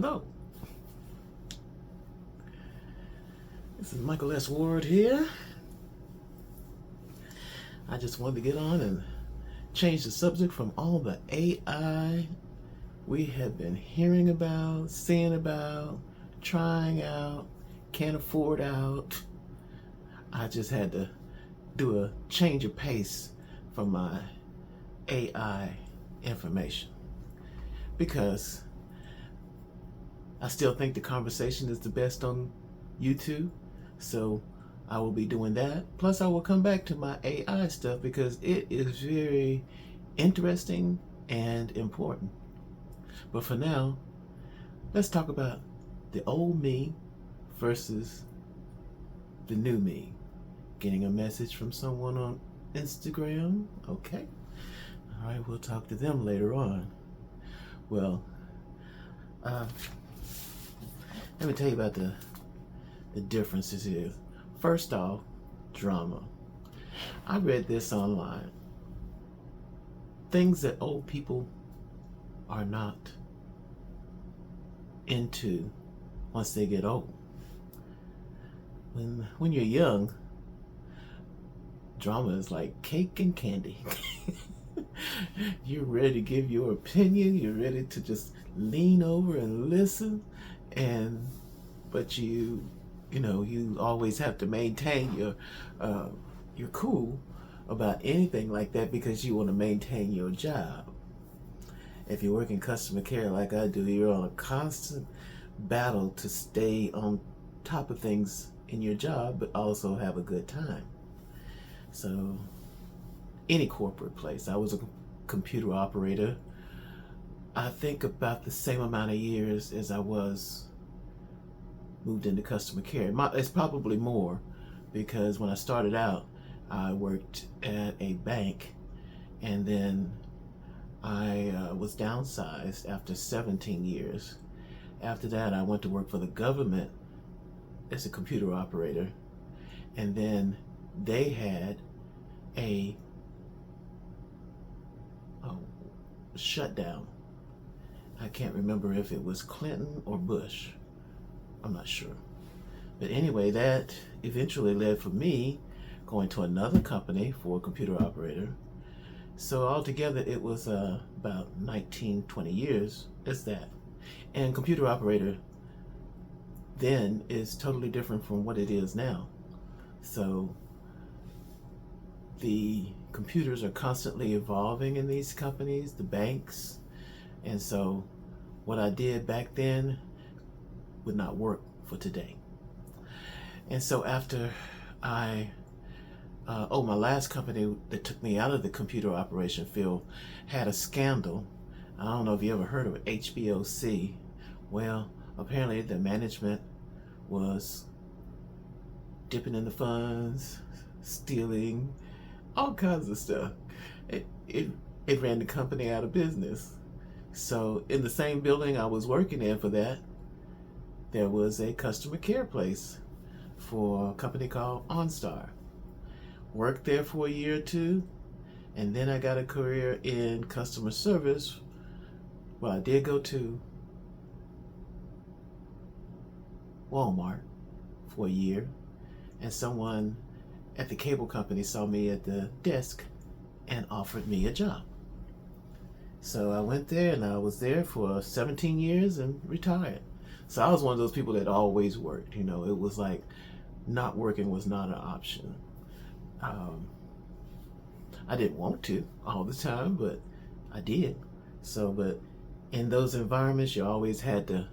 Hello, this is Michael S. Ward here. I just wanted to get on and change the subject from all the AI we have been hearing about, seeing about, trying out, can't afford out. I just had to do a change of pace from my AI information because I still think the conversation is the best on YouTube. So I will be doing that. Plus I will come back to my AI stuff because it is very interesting and important. But for now, let's talk about the old me versus the new me. Getting a message from someone on Instagram. Okay. All right, we'll talk to them later on. Well, let me tell you about the differences here. First off, drama. I read this online. Things that old people are not into once they get old. When you're young, drama is like cake and candy. You're ready to give your opinion. You're ready to just lean over and listen, but you always have to maintain your cool about anything like that because you want to maintain your job. If you work in customer care like I do, you're on a constant battle to stay on top of things in your job, but also have a good time. So any corporate place. I was a computer operator, I think about the same amount of years as I was moved into customer care. It's probably more because when I started out, I worked at a bank and then I was downsized after 17 years. After that, I went to work for the government as a computer operator, and then they had a shutdown. I can't remember if it was Clinton or Bush. I'm not sure. But anyway, that eventually led for me going to another company for a computer operator. So altogether it was about 19, 20 years as that. And computer operator then is totally different from what it is now. So the computers are constantly evolving in these companies, the banks. And so what I did back then would not work for today. And so after my last company that took me out of the computer operation field had a scandal. I don't know if you ever heard of it, HBOC. Well, apparently the management was dipping in the funds, stealing, all kinds of stuff. It ran the company out of business. So in the same building I was working in for that, there was a customer care place for a company called OnStar. Worked there for a year or two, and then I got a career in customer service. Well, I did go to Walmart for a year, and someone at the cable company saw me at the desk and offered me a job. So I went there and I was there for 17 years and retired. So I was one of those people that always worked. It was like not working was not an option. I didn't want to all the time, but I did. But in those environments, you always had to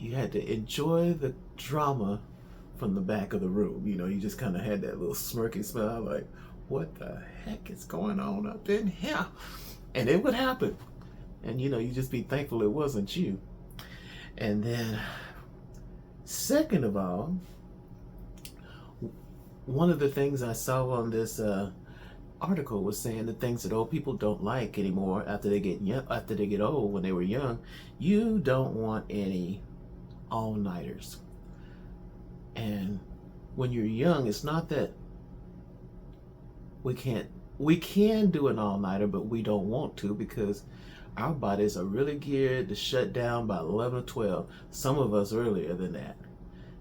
enjoy the drama from the back of the room. You just kind of had that little smirky smile like, what the heck is going on up in here? And it would happen. And you just be thankful it wasn't you. And then second of all, one of the things I saw on this article was saying the things that old people don't like anymore after they get old. When they were young, you don't want any all-nighters. And when you're young, it's not that we can do an all-nighter, but we don't want to because our bodies are really geared to shut down by 11 or 12, some of us earlier than that.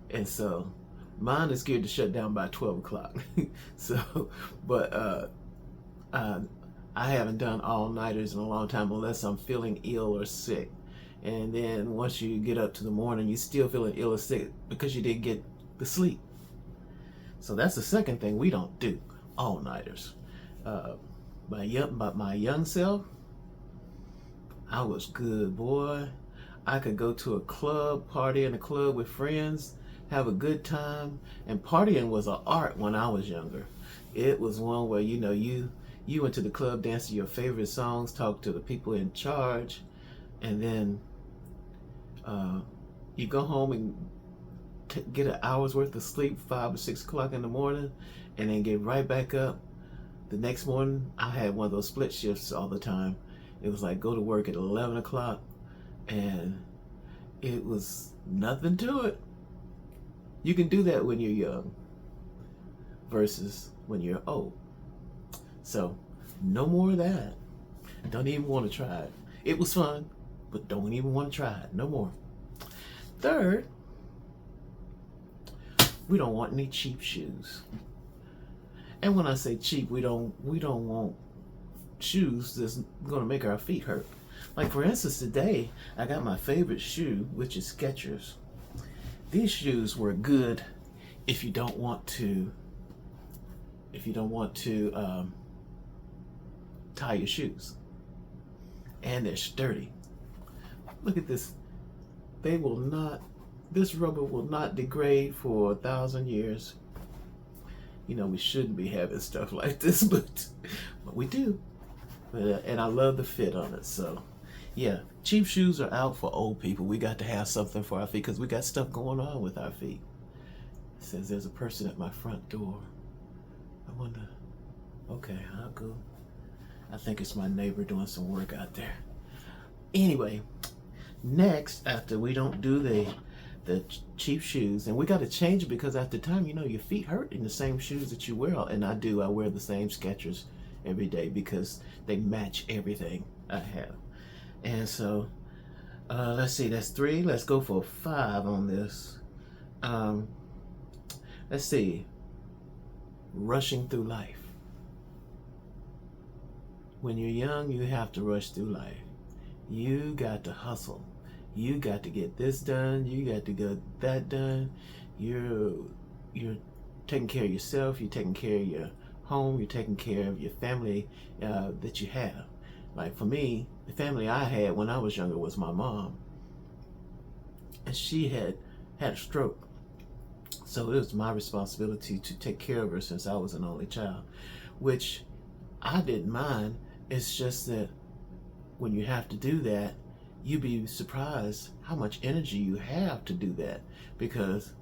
And so mine is geared to shut down by 12 o'clock. So, but I haven't done all-nighters in a long time unless I'm feeling ill or sick. And then once you get up to the morning, you're still feeling ill or sick because you didn't get the sleep. So that's the second thing we don't do, all-nighters. My young self, I was good, boy. I could go to a club, party in a club with friends, have a good time. And partying was an art when I was younger. It was one where, you know, you went to the club, danced to your favorite songs, talked to the people in charge, and then you go home and get an hour's worth of sleep, 5 or 6 o'clock in the morning, and then get right back up. The next morning, I had one of those split shifts all the time. It was like go to work at 11 o'clock, and it was nothing to it. You can do that when you're young versus when you're old. So no more of that. Don't even want to try it. It was fun, but don't even want to try it. No more. Third, we don't want any cheap shoes. And when I say cheap, we don't want shoes that's gonna make our feet hurt. Like for instance, today I got my favorite shoe, which is Skechers. These shoes were good if you don't want to tie your shoes, and they're sturdy. Look at this. This rubber will not degrade for 1,000 years. You know, we shouldn't be having stuff like this, but we do. And I love the fit on it. So yeah, cheap shoes are out for old people. We got to have something for our feet because we got stuff going on with our feet. It says there's a person at my front door. I wonder, okay, I'll go. I think it's my neighbor doing some work out there. Anyway, next, after we don't do the cheap shoes, and we got to change it because after time, you know, your feet hurt in the same shoes that you wear. And I wear the same Skechers every day because they match everything I have. And so let's see, that's 3. Let's go for 5 on this. Let's see, rushing through life. When you're young, you have to rush through life. You got to hustle. You got to get this done. You got to get that done. You're taking care of yourself. You're taking care of your home. You're taking care of your family that you have. Like for me, the family I had when I was younger was my mom, and she had a stroke. So it was my responsibility to take care of her since I was an only child, which I didn't mind. It's just that when you have to do that, you'd be surprised how much energy you have to do that. Because,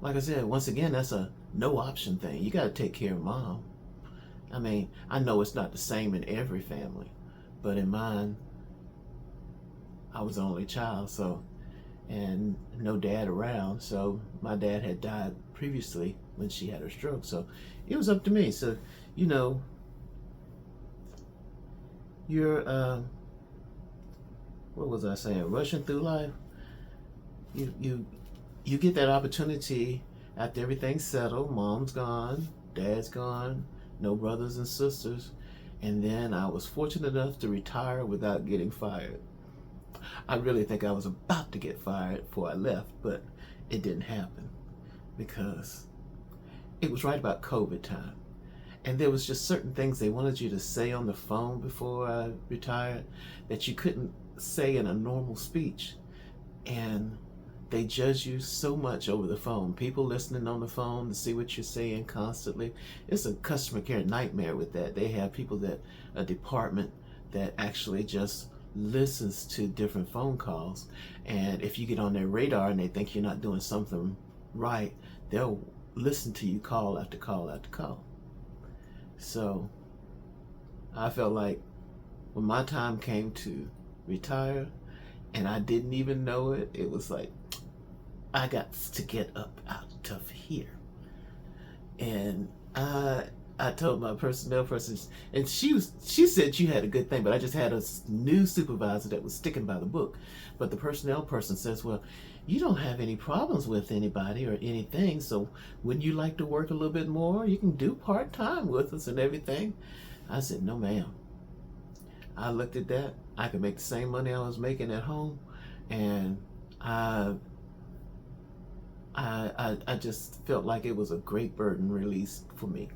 like I said, once again, that's a no option thing. You got to take care of mom. I mean, I know it's not the same in every family, but in mine, I was the only child, so, and no dad around. So my dad had died previously when she had her stroke. So it was up to me. So, you know, you're what was I saying? Rushing through life. You get that opportunity after everything's settled. Mom's gone, dad's gone, no brothers and sisters, and then I was fortunate enough to retire without getting fired. I really think I was about to get fired before I left, but it didn't happen because it was right about COVID time. And there was just certain things they wanted you to say on the phone before I retired that you couldn't say in a normal speech. And they judge you so much over the phone. People listening on the phone to see what you're saying constantly. It's a customer care nightmare with that. They have people a department that actually just listens to different phone calls. And if you get on their radar and they think you're not doing something right, they'll listen to you call after call after call. So I felt like when my time came to retire and I didn't even know it, it was like, I got to get up out of here. And I told my personnel person, and she said she had a good thing, but I just had a new supervisor that was sticking by the book. But the personnel person says, well, you don't have any problems with anybody or anything, so wouldn't you like to work a little bit more? You can do part-time with us and everything. I said, no, ma'am. I looked at that. I could make the same money I was making at home, and I just felt like it was a great burden released for me.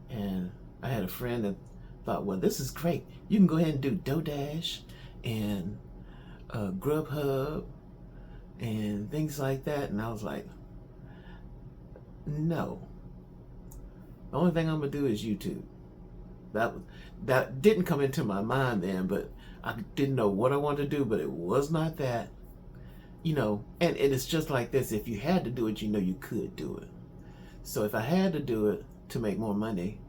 And I had a friend that thought, well, this is great. You can go ahead and do DoorDash and Grubhub and things like that. And I was like, no. The only thing I'm gonna do is YouTube. That didn't come into my mind then, but I didn't know what I wanted to do, but it was not that. You know, and it's just like this. If you had to do it, you know you could do it. So if I had to do it to make more money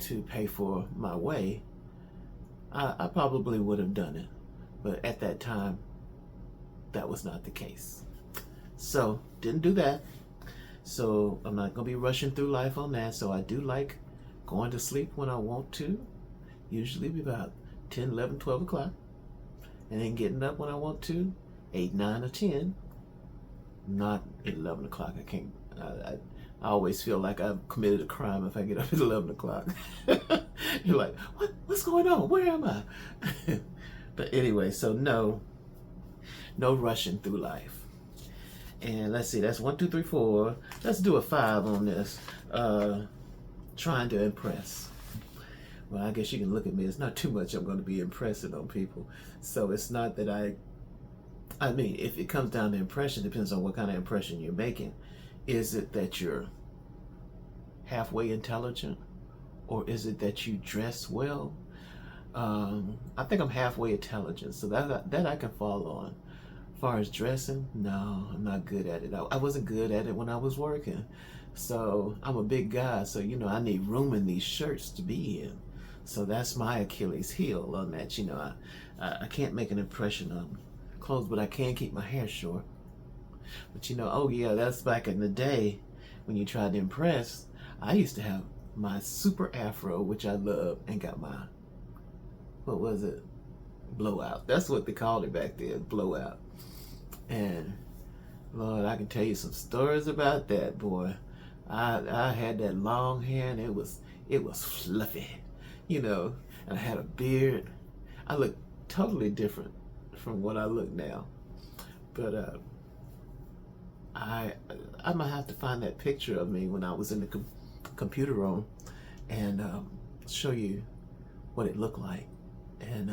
to pay for my way, I probably would have done it. But at that time, that was not the case. So didn't do that. So I'm not going to be rushing through life on that. So I do like going to sleep when I want to, usually about 10, 11, 12 o'clock. And then getting up when I want to, 8, 9, or 10. Not at 11 o'clock. I can't. I always feel like I've committed a crime if I get up at 11 o'clock. You're like, what's going on? Where am I? But anyway, so no rushing through life. And let's see, that's 1, 2, 3, 4. Let's do a 5 on this. Trying to impress. Well, I guess you can look at me. It's not too much I'm going to be impressing on people. So it's not that I mean, if it comes down to impression, it depends on what kind of impression you're making. Is it that you're halfway intelligent, or is it that you dress well? I think I'm halfway intelligent, so that I can fall on. As far as dressing, no, I'm not good at it. I wasn't good at it when I was working. So I'm a big guy, so you know I need room in these shirts to be in. So that's my Achilles heel on that. You know, I can't make an impression on clothes, but I can keep my hair short. But you know, oh yeah, that's back in the day when you tried to impress. I used to have my super afro, which I love, and got my, what was it? Blowout. That's what they called it back then, blowout. And Lord, I can tell you some stories about that, boy. I had that long hair and it was fluffy, you know, and I had a beard. I looked totally different from what I look now. But I might have to find that picture of me when I was in the computer room and show you what it looked like. And